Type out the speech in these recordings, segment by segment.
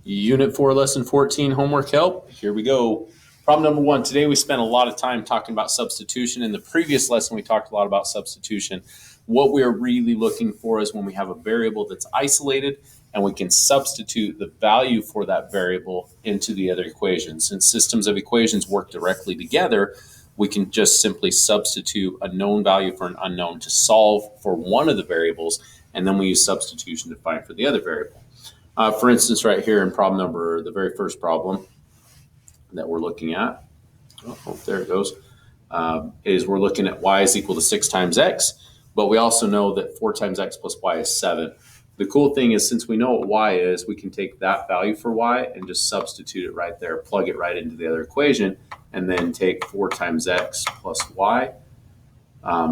Unit 4, Lesson 14, homework help. Here we go. Problem number 1. Today we spent a lot of time talking about substitution. In the previous lesson, we talked a lot about substitution. What we're really looking for is when we have a variable that's isolated and we can substitute the value for that variable into the other equation. Since systems of equations work directly together, we can just simply substitute a known value for an unknown to solve for one of the variables, and then we use substitution to find for the other variable. For instance, right here in the very first problem that we're looking at, there it goes, is we're looking at y is equal to 6 times x, but we also know that 4 times x plus y is 7. The cool thing is, since we know what y is, we can take that value for y and just substitute it right there, plug it right into the other equation, and then take 4 times x plus y,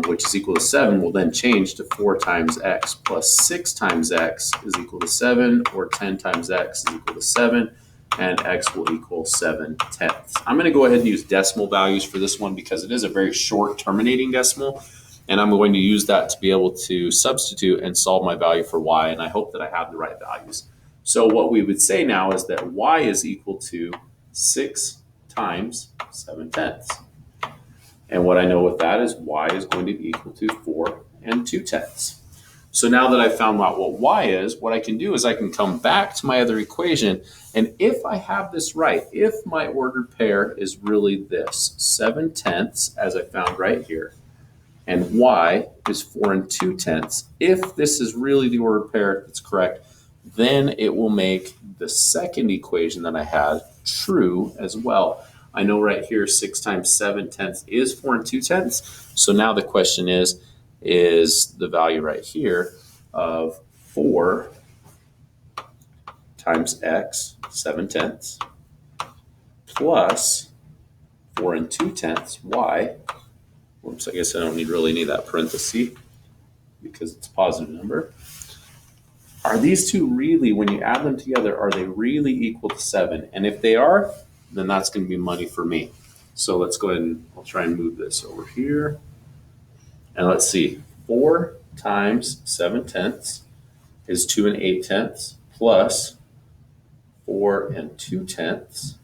which is equal to 7, will then change to 4 times x plus 6 times x is equal to 7, or 10 times x is equal to 7, and x will equal 7/10. I'm going to go ahead and use decimal values for this one because it is a very short terminating decimal, and I'm going to use that to be able to substitute and solve my value for y, and I hope that I have the right values. So what we would say now is that y is equal to 6 times 7/10. And what I know with that is y is going to be equal to 4 2/10. So now that I've found out what y is, what I can do is I can come back to my other equation, and if I have this right, if my ordered pair is really this, 7/10, as I found right here, and y is 4 2/10, if this is really the ordered pair that's correct, then it will make the second equation that I had true as well. I know right here 6 times 7/10 is 4 2/10. So now the question is the value right here of 4 times x, 7/10, plus 4 2/10 y. Whoops, I guess I don't really need that parenthesis because it's a positive number. Are these two really, when you add them together, are they really equal to 7? And if they are, then that's going to be money for me. So let's go ahead and I'll try and move this over here. And let's see, 4 times 7/10 is 2 8/10, plus 4 2/10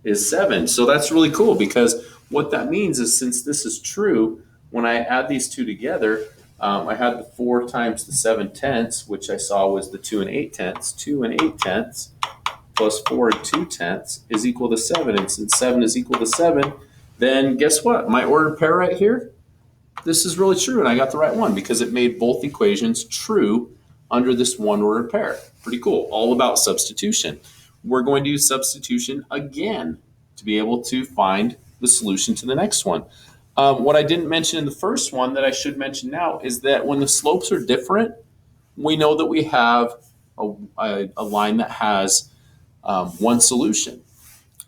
is 7. So that's really cool, because what that means is, since this is true, when I add these two together, I had the 4 times the 7/10, which I saw was the 2 8/10. 2 8/10 plus 4 2/10 is equal to 7. And since 7 is equal to 7, then guess what? My ordered pair right here, this is really true, and I got the right one because it made both equations true under this one ordered pair. Pretty cool. All about substitution. We're going to use substitution again to be able to find the solution to the next one. What I didn't mention in the first one that I should mention now is that when the slopes are different, we know that we have a line that has one solution.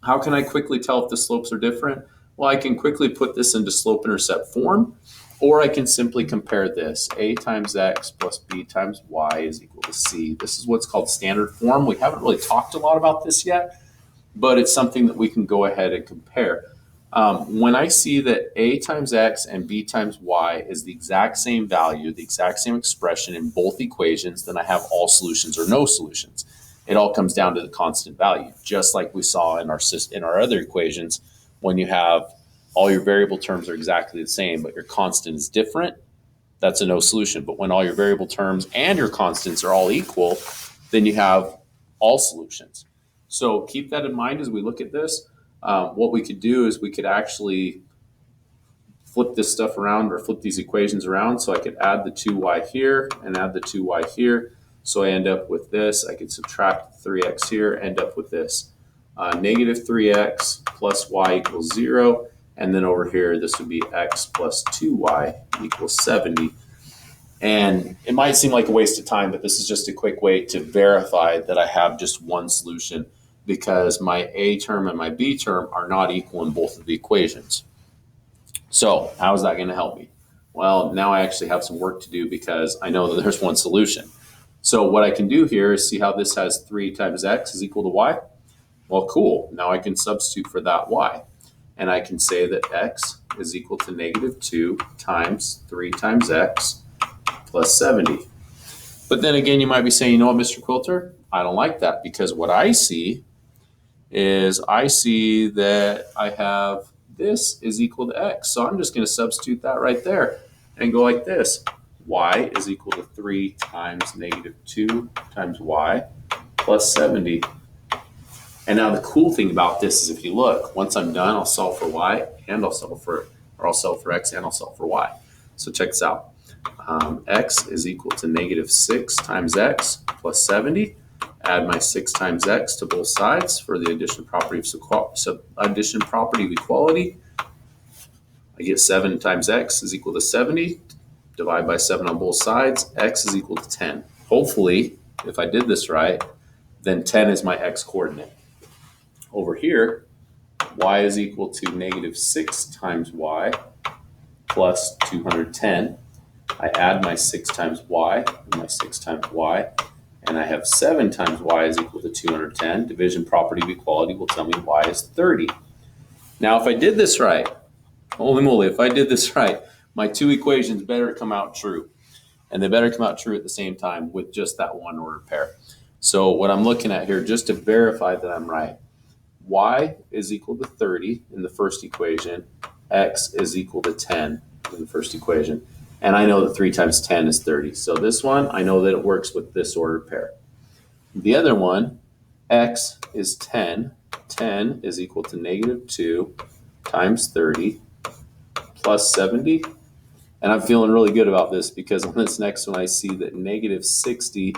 How can I quickly tell if the slopes are different? Well, I can quickly put this into slope-intercept form, or I can simply compare this. A times x plus b times y is equal to c. This is what's called standard form. We haven't really talked a lot about this yet, but it's something that we can go ahead and compare. When I see that a times x and b times y is the exact same value, the exact same expression in both equations, then I have all solutions or no solutions. It all comes down to the constant value, just like we saw in our other equations. When you have all your variable terms are exactly the same, but your constant is different, that's a no solution. But when all your variable terms and your constants are all equal, then you have all solutions. So keep that in mind as we look at this. What we could do is we could actually flip this stuff around, or flip these equations around. So I could add the 2y here and add the 2y here. So I end up with this. I could subtract 3x here, end up with this. Negative 3x plus y equals 0. And then over here, this would be x plus 2y equals 70. And it might seem like a waste of time, but this is just a quick way to verify that I have just one solution, because my a term and my b term are not equal in both of the equations. So how is that going to help me? Well, now I actually have some work to do because I know that there's one solution. So what I can do here is see how this has 3 times x is equal to y. Well, cool. Now I can substitute for that y. And I can say that x is equal to negative 2 times 3 times x plus 70. But then again, you might be saying, you know what, Mr. Quilter? I don't like that because what I see is I see that I have this is equal to x. So I'm just going to substitute that right there and go like this. Y is equal to 3 times negative 2 times y plus 70. And now the cool thing about this is if you look, once I'm done, I'll solve for y and I'll solve for x and I'll solve for y. So check this out. X is equal to negative 6 times x plus 70. Add my 6 times x to both sides for the addition property of equality. I get 7 times x is equal to 70. Divide by 7 on both sides. X is equal to 10. Hopefully, if I did this right, then 10 is my x coordinate. Over here, y is equal to negative 6 times y plus 210. I add my 6 times y and my 6 times y, and I have 7 times y is equal to 210. Division property of equality will tell me y is 30. Now, if I did this right, holy moly, if I did this right, my two equations better come out true. And they better come out true at the same time with just that one ordered pair. So what I'm looking at here, just to verify that I'm right, y is equal to 30 in the first equation, x is equal to 10 in the first equation. And I know that 3 times 10 is 30. So this one, I know that it works with this ordered pair. The other one, x is 10. 10 is equal to negative 2 times 30 plus 70. And I'm feeling really good about this because on this next one, I see that negative 60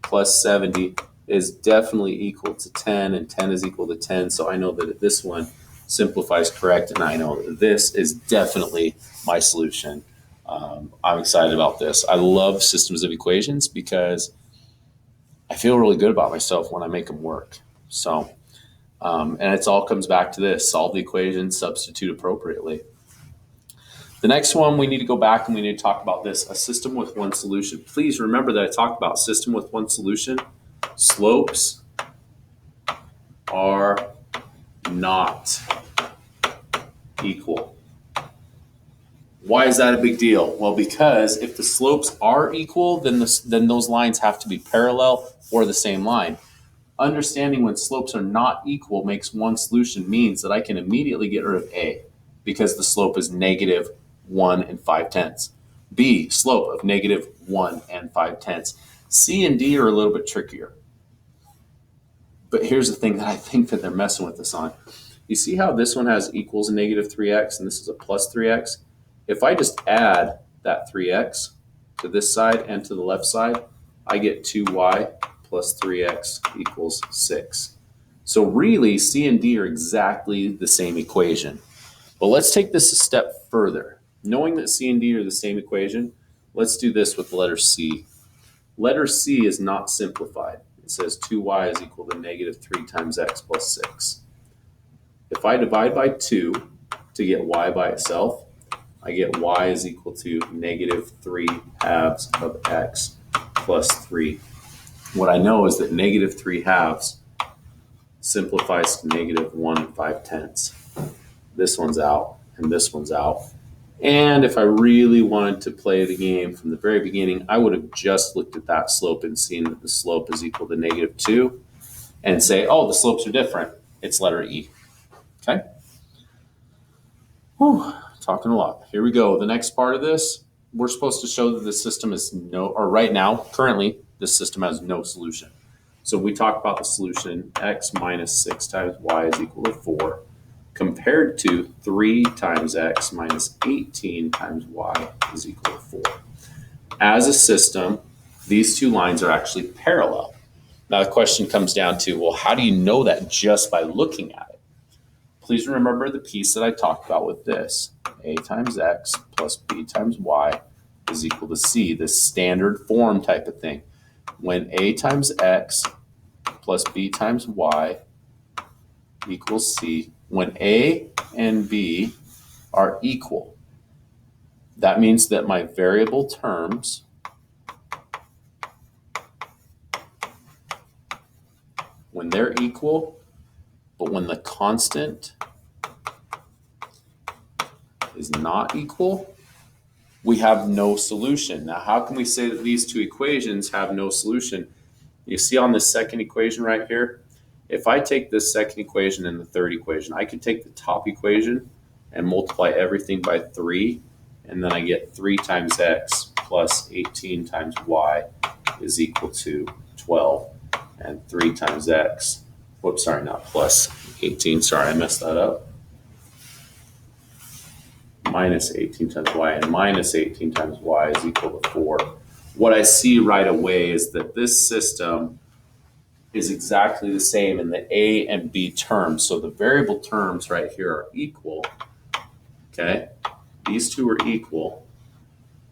plus 70 is definitely equal to 10, and 10 is equal to 10. So I know that this one simplifies correct, and I know that this is definitely my solution. I'm excited about this. I love systems of equations because I feel really good about myself when I make them work. So, and it all comes back to this: solve the equation, substitute appropriately. The next one, we need to go back and we need to talk about this: a system with one solution. Please remember that I talked about system with one solution. Slopes are not equal. Why is that a big deal? Well, because if the slopes are equal, then those lines have to be parallel or the same line. Understanding when slopes are not equal makes one solution means that I can immediately get rid of A because the slope is negative 1 and 5/10. B, slope of negative 1 and 5/10. C and D are a little bit trickier. But here's the thing that I think that they're messing with us on. You see how this one has equals negative 3x and this is a plus 3x? If I just add that 3x to this side and to the left side, I get 2y plus 3x equals 6. So really, C and D are exactly the same equation. But let's take this a step further. Knowing that C and D are the same equation, let's do this with the letter C. Letter C is not simplified. It says 2y is equal to negative 3 times x plus 6. If I divide by 2 to get y by itself, I get y is equal to negative 3 halves of x plus 3. What I know is that negative 3 halves simplifies to negative 1 and 5/10. This one's out and this one's out. And if I really wanted to play the game from the very beginning, I would have just looked at that slope and seen that the slope is equal to negative 2 and say, oh, the slopes are different. It's letter E. Okay? Whew, talking a lot. Here we go. The next part of this, we're supposed to show that the system is right now, currently, this system has no solution. So we talk about the solution, x minus 6 times y is equal to 4, compared to 3 times x minus 18 times y is equal to 4. As a system, these two lines are actually parallel. Now the question comes down to, well, how do you know that just by looking at it? Please remember the piece that I talked about with this. A times x plus b times y is equal to c, this standard form type of thing. When a times x plus b times y equals c, when a and b are equal, that means that my variable terms when they're equal, but when the constant is not equal, we have no solution. Now, how can we say that these two equations have no solution? You see on this second equation right here, if I take this second equation and the third equation, I could take the top equation and multiply everything by 3, and then I get 3 times x plus 18 times y is equal to 12, and 3 times x, whoops, sorry, not plus 18, sorry, I messed that up, minus 18 times y, and minus 18 times y is equal to 4. What I see right away is that this system is exactly the same in the a and b terms. So the variable terms right here are equal, okay? These two are equal,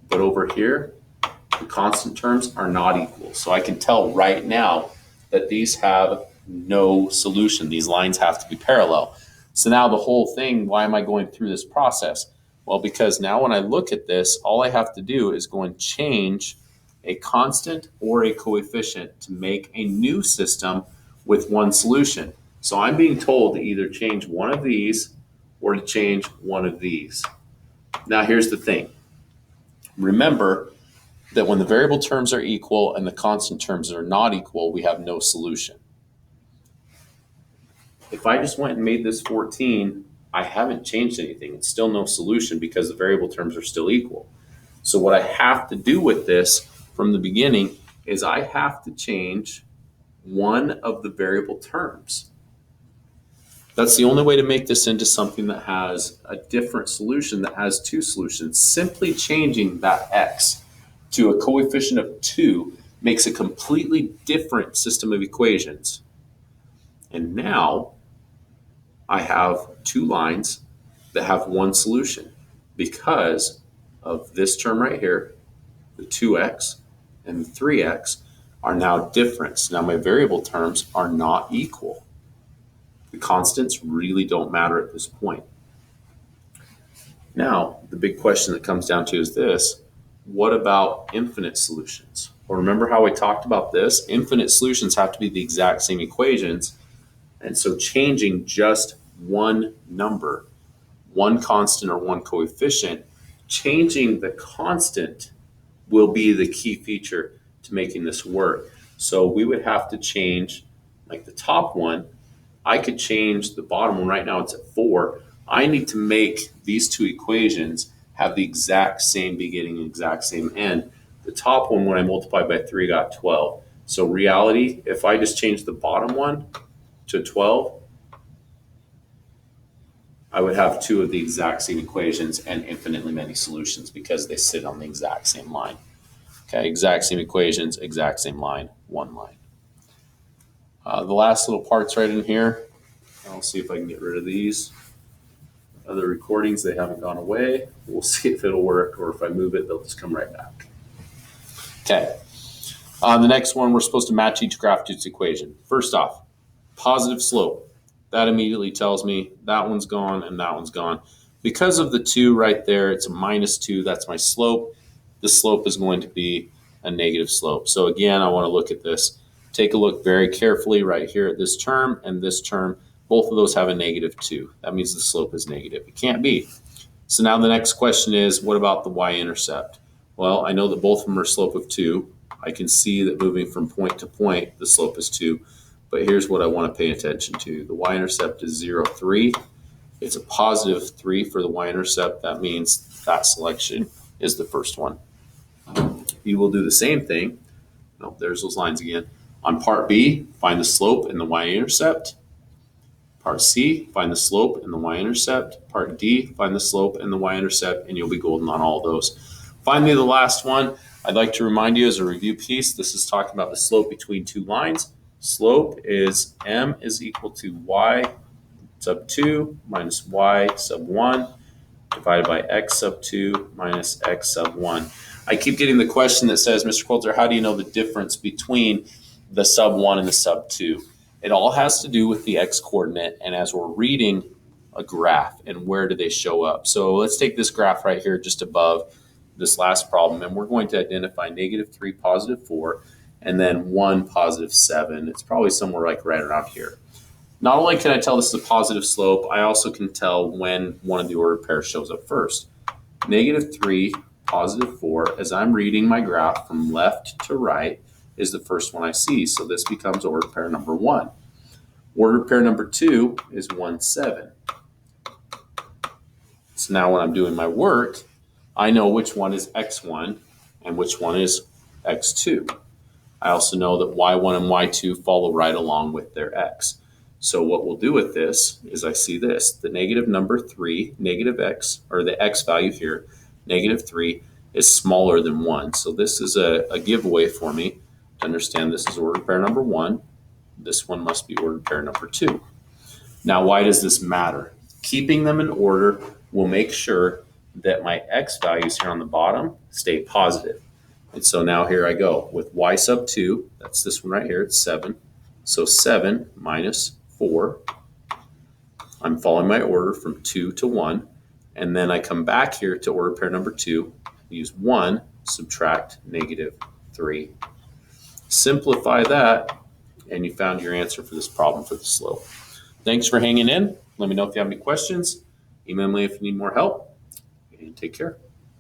but over here, the constant terms are not equal. So I can tell right now that these have no solution. These lines have to be parallel. So now the whole thing, why am I going through this process? Well, because now when I look at this, all I have to do is go and change a constant or a coefficient to make a new system with one solution. So I'm being told to either change one of these or to change one of these. Now here's the thing. Remember that when the variable terms are equal and the constant terms are not equal, we have no solution. If I just went and made this 14, I haven't changed anything. It's still no solution because the variable terms are still equal. So what I have to do with this from the beginning is I have to change one of the variable terms. That's the only way to make this into something that has a different solution that has two solutions. Simply changing that x to a coefficient of 2 makes a completely different system of equations. And now I have two lines that have one solution because of this term right here, the 2x and the 3x are now different. So now my variable terms are not equal. The constants really don't matter at this point. Now, the big question that comes down to is this: what about infinite solutions? Well, remember how we talked about this? Infinite solutions have to be the exact same equations. And so changing just one number, one constant or one coefficient, changing the constant will be the key feature to making this work. So we would have to change, like the top one, I could change the bottom one. Right now it's at 4. I need to make these two equations have the exact same beginning and exact same end. The top one, when I multiplied by 3, got 12. So reality, if I just change the bottom one to 12, I would have two of the exact same equations and infinitely many solutions because they sit on the exact same line. Okay, exact same equations, exact same line, one line. The last little parts right in here, I'll see if I can get rid of these. Other recordings, they haven't gone away. We'll see if it'll work, or if I move it, they'll just come right back. Okay, the next one, we're supposed to match each graph to its equation. First off, positive slope. That immediately tells me that one's gone and that one's gone. Because of the 2 right there, it's a -2, that's my slope. The slope is going to be a negative slope. So again, I want to look at this. Take a look very carefully right here at this term and this term. Both of those have a -2. That means the slope is negative. It can't be. So now the next question is, what about the y-intercept? Well, I know that both of them are a slope of 2. I can see that moving from point to point, the slope is 2. But here's what I want to pay attention to. The y-intercept is 0, 3. It's a positive 3 for the y-intercept. That means that selection is the first one. You will do the same thing. No, there's those lines again. On part B, find the slope and the y-intercept. Part C, find the slope and the y-intercept. Part D, find the slope and the y-intercept, and you'll be golden on all those. Finally, the last one, I'd like to remind you as a review piece, this is talking about the slope between two lines. Slope is m is equal to y sub 2 minus y sub 1 divided by x sub 2 minus x sub 1. I keep getting the question that says, Mr. Coulter, how do you know the difference between the sub 1 and the sub 2? It all has to do with the x coordinate and as we're reading a graph and where do they show up. So let's take this graph right here just above this last problem, and we're going to identify -3, +4, and then 1, +7. It's probably somewhere like right around here. Not only can I tell this is a positive slope, I also can tell when one of the ordered pairs shows up first. -3, +4, as I'm reading my graph from left to right, is the first one I see. So this becomes order pair number 1. Order pair number 2 is 1, 7. So now when I'm doing my work, I know which one is x1 and which one is x2. I also know that y1 and y2 follow right along with their x. So what we'll do with this is I see this, the negative number 3, negative x, or the x value here, negative 3, is smaller than 1. So this is a giveaway for me to understand this is order pair number 1. This one must be order pair number 2. Now, why does this matter? Keeping them in order will make sure that my x values here on the bottom stay positive. And so now here I go with y sub 2. That's this one right here. It's 7. So 7 minus 4. I'm following my order from 2 to 1. And then I come back here to order pair number 2. Use 1, subtract negative 3. Simplify that, and you found your answer for this problem for the slope. Thanks for hanging in. Let me know if you have any questions. Email me if you need more help. And take care.